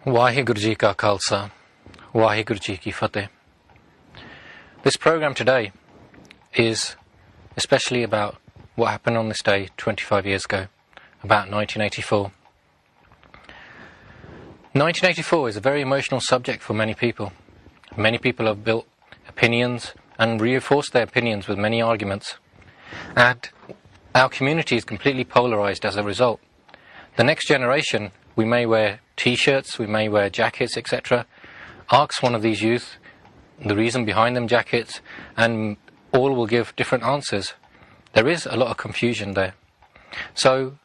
Waheguru Ji Ka Khalsa, Waheguru Ji Ki Fateh. This program today is especially about what happened on this day 25 years ago, about 1984. 1984 is a very emotional subject for many people. Many people have built opinions and reinforced their opinions with many arguments. And our community is completely polarized as a result. The next generation, we may wear t-shirts, we may wear jackets, etc. Ask one of these youth the reason behind them jackets, and all will give different answers. There is a lot of confusion there. So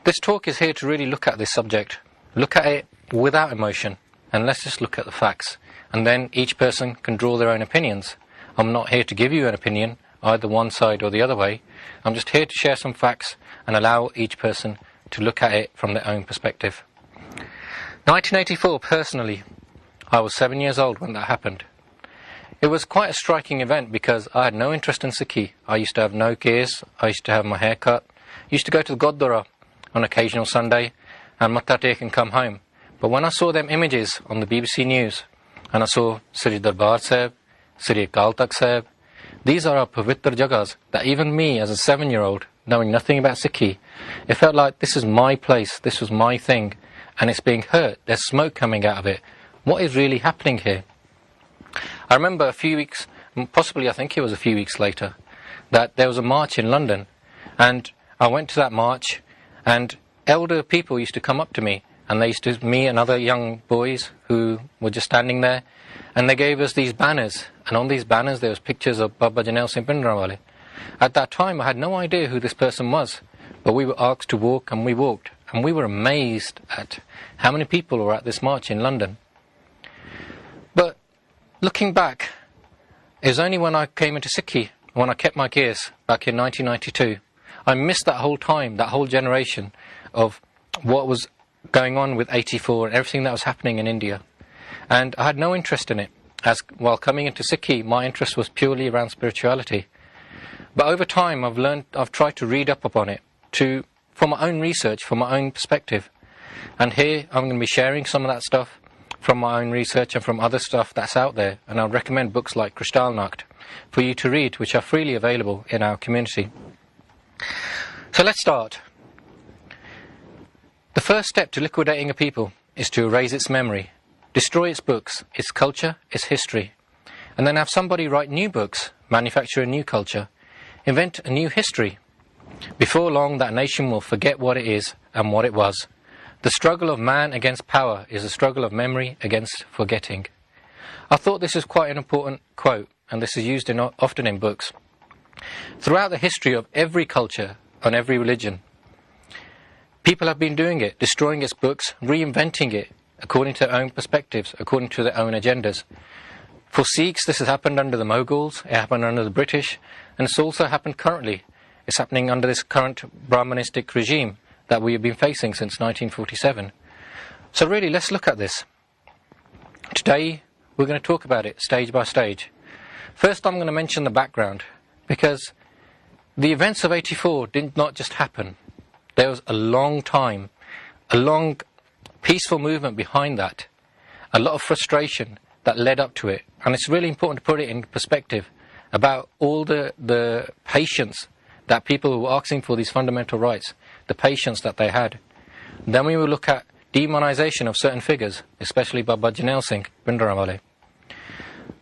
this talk is here to really look at this subject, look at it without emotion, and let's just look at the facts. And then each person can draw their own opinions. I'm not here to give you an opinion, either one side or the other way. I'm just here to share some facts and allow each person to look at it from their own perspective. 1984, personally, I was 7 years old when that happened. It was quite a striking event because I had no interest in Sikhi. I used to have no gears, I used to have my hair cut, used to go to the Gurdwara on occasional Sunday and Matha Tek and come home. But when I saw them images on the BBC News, and I saw Sri Darbar Sahib, Sri Akal Takht Sahib, these are our pavitra jagas that even me as a 7-year-old, knowing nothing about Sikhi, it felt like this is my place, this was my thing, and it's being hurt, there's smoke coming out of it. What is really happening here? I remember a few weeks, possibly I think it was a few weeks later, that there was a march in London, and I went to that march, and elder people used to come up to me, and they used to, me and other young boys who were just standing there, and they gave us these banners, and on these banners there was pictures of Baba Janel Singh Bhindranwale. At that time I had no idea who this person was, but we were asked to walk, and we walked, and we were amazed at how many people were at this march in London. But looking back, it was only when I came into Sikhi, when I kept my gears back in 1992, I missed that whole time, that whole generation of what was going on with 84 and everything that was happening in India. And I had no interest in it, as while coming into Sikhi, my interest was purely around spirituality. But over time, I've tried to read up upon it, for my own research, for my own perspective. And here, I'm going to be sharing some of that stuff from my own research and from other stuff that's out there. And I'll recommend books like Kristallnacht for you to read, which are freely available in our community. So let's start. The first step to liquidating a people is to erase its memory, destroy its books, its culture, its history, and then have somebody write new books, manufacture a new culture, invent a new history. Before long, that nation will forget what it is and what it was. The struggle of man against power is a struggle of memory against forgetting. I thought this is quite an important quote, and this is used often in books. Throughout the history of every culture and every religion, people have been doing it, destroying its books, reinventing it according to their own perspectives, according to their own agendas. For Sikhs, this has happened under the Mughals, it happened under the British, and it's also happened currently. It's happening under this current Brahmanistic regime that we have been facing since 1947. So really, let's look at this. Today, we're going to talk about it stage by stage. First, I'm going to mention the background, because the events of 84 did not just happen. There was a long time, a long peaceful movement behind that, a lot of frustration that led up to it. And it's really important to put it in perspective about all the patience that people who were asking for these fundamental rights, the patience that they had. Then we will look at demonization of certain figures, especially Baba Janel Singh Bhindranwale.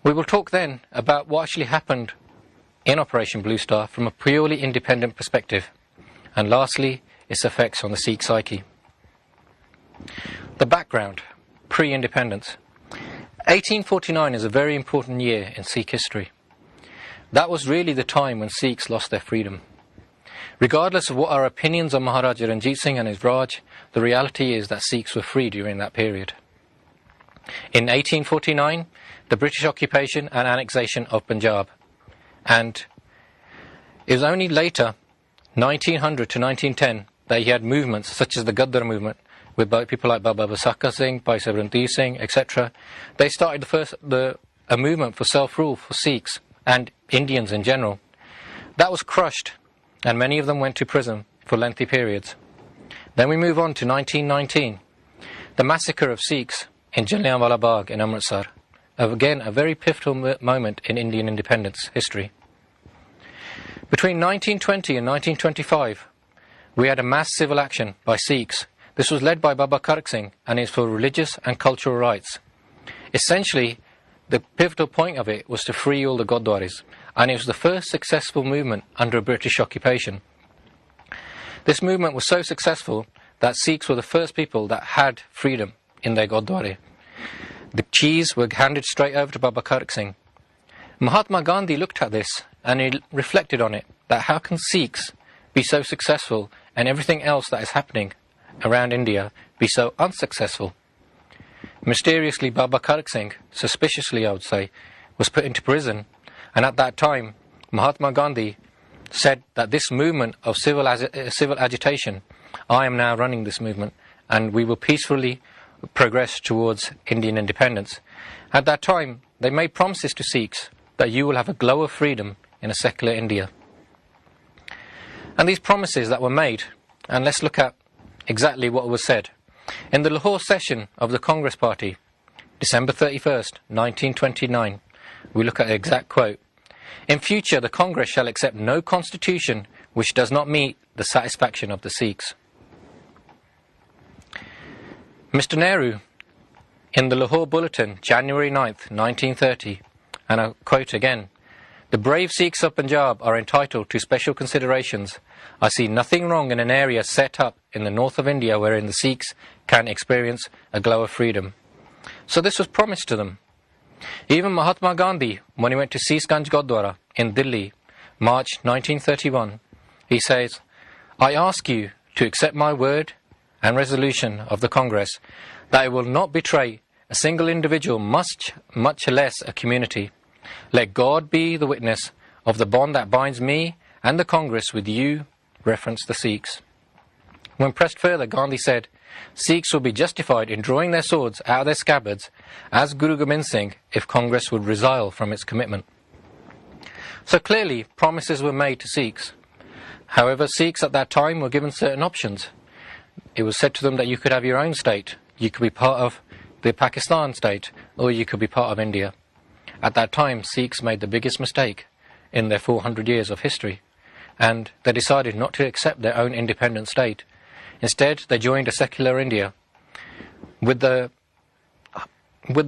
We will talk then about what actually happened in Operation Blue Star from a purely independent perspective. And lastly, its effects on the Sikh psyche. The background, pre-independence. 1849 is a very important year in Sikh history. That was really the time when Sikhs lost their freedom. Regardless of what our opinions on Maharaja Ranjit Singh and his Raj, the reality is that Sikhs were free during that period. In 1849, the British occupation and annexation of Punjab. And it was only later, 1900 to 1910, that he had movements such as the Gaddar movement, with people like Baba Basakha Singh, Bhai Sabrantir Singh, etc. They started a movement for self-rule for Sikhs and Indians in general. That was crushed, and many of them went to prison for lengthy periods. Then we move on to 1919. the massacre of Sikhs in Jallianwala Bagh in Amritsar. Again, a very pivotal moment in Indian independence history. Between 1920 and 1925, we had a mass civil action by Sikhs. This was led by Baba Kharak Singh and is for religious and cultural rights. Essentially, the pivotal point of it was to free all the Gurdwaras, and it was the first successful movement under a British occupation. This movement was so successful that Sikhs were the first people that had freedom in their Gurdwara. The keys were handed straight over to Baba Kharak Singh. Mahatma Gandhi looked at this and he reflected on it, that how can Sikhs be so successful and everything else that is happening around India be so unsuccessful? Mysteriously, Baba Kharak Singh, suspiciously I would say, was put into prison, and at that time Mahatma Gandhi said that this movement of civil agitation, I am now running this movement and we will peacefully progress towards Indian independence. At that time they made promises to Sikhs that you will have a glow of freedom in a secular India. And these promises that were made, and let's look at exactly what was said. In the Lahore session of the Congress Party, December 31st, 1929, we look at the exact quote. In future, the Congress shall accept no constitution which does not meet the satisfaction of the Sikhs. Mr. Nehru, in the Lahore Bulletin, January 9th, 1930, and I quote again, "The brave Sikhs of Punjab are entitled to special considerations. I see nothing wrong in an area set up in the north of India wherein the Sikhs can experience a glow of freedom." So this was promised to them. Even Mahatma Gandhi, when he went to Sisganj Gurdwara in Delhi, March 1931, he says, "I ask you to accept my word and resolution of the Congress that I will not betray a single individual, much less a community. Let God be the witness of the bond that binds me and the Congress with you," reference the Sikhs. When pressed further, Gandhi said, "Sikhs will be justified in drawing their swords out of their scabbards as Guru Gobind Singh if Congress would resile from its commitment." So clearly, promises were made to Sikhs. However, Sikhs at that time were given certain options. It was said to them that you could have your own state, you could be part of the Pakistan state, or you could be part of India. At that time, Sikhs made the biggest mistake in their 400 years of history, and they decided not to accept their own independent state. Instead, they joined a secular India with the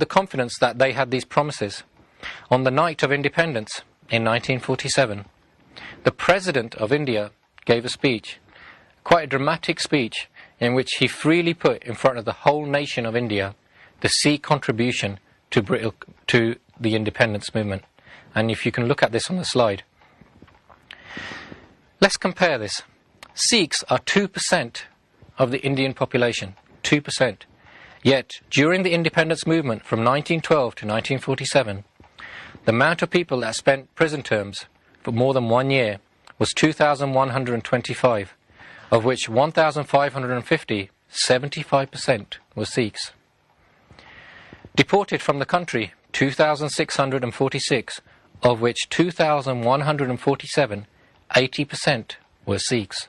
confidence that they had these promises. On the night of independence in 1947, the President of India gave a speech, quite a dramatic speech, in which he freely put in front of the whole nation of India the Sikh contribution to the independence movement. And if you can look at this on the slide. Let's compare this. Sikhs are 2% of the Indian population, 2%. Yet, during the independence movement from 1912 to 1947, the amount of people that spent prison terms for more than 1 year was 2,125, of which 1,550, 75%, were Sikhs. Deported from the country, 2,646, of which 2,147, 80%, were Sikhs.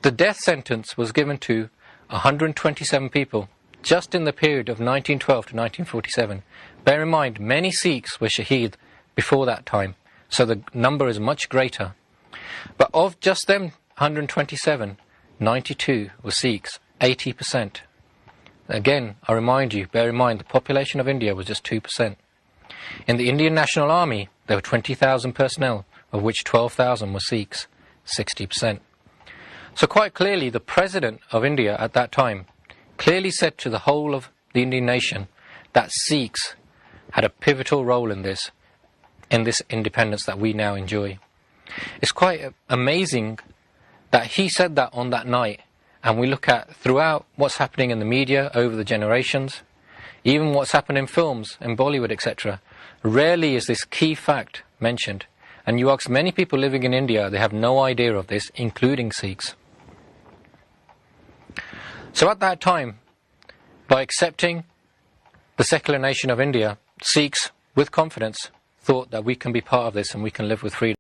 The death sentence was given to 127 people just in the period of 1912 to 1947. Bear in mind, many Sikhs were shaheed before that time, so the number is much greater. But of just them 127, 92 were Sikhs, 80%. Again, I remind you, bear in mind, the population of India was just 2%. In the Indian National Army, there were 20,000 personnel, of which 12,000 were Sikhs, 60%. So quite clearly, the President of India at that time clearly said to the whole of the Indian nation that Sikhs had a pivotal role in this independence that we now enjoy. It's quite amazing that he said that on that night, and we look at throughout what's happening in the media over the generations, even what's happened in films, in Bollywood, etc. Rarely is this key fact mentioned. And you ask many people living in India, they have no idea of this, including Sikhs. So at that time, by accepting the secular nation of India, Sikhs, with confidence, thought that we can be part of this and we can live with freedom.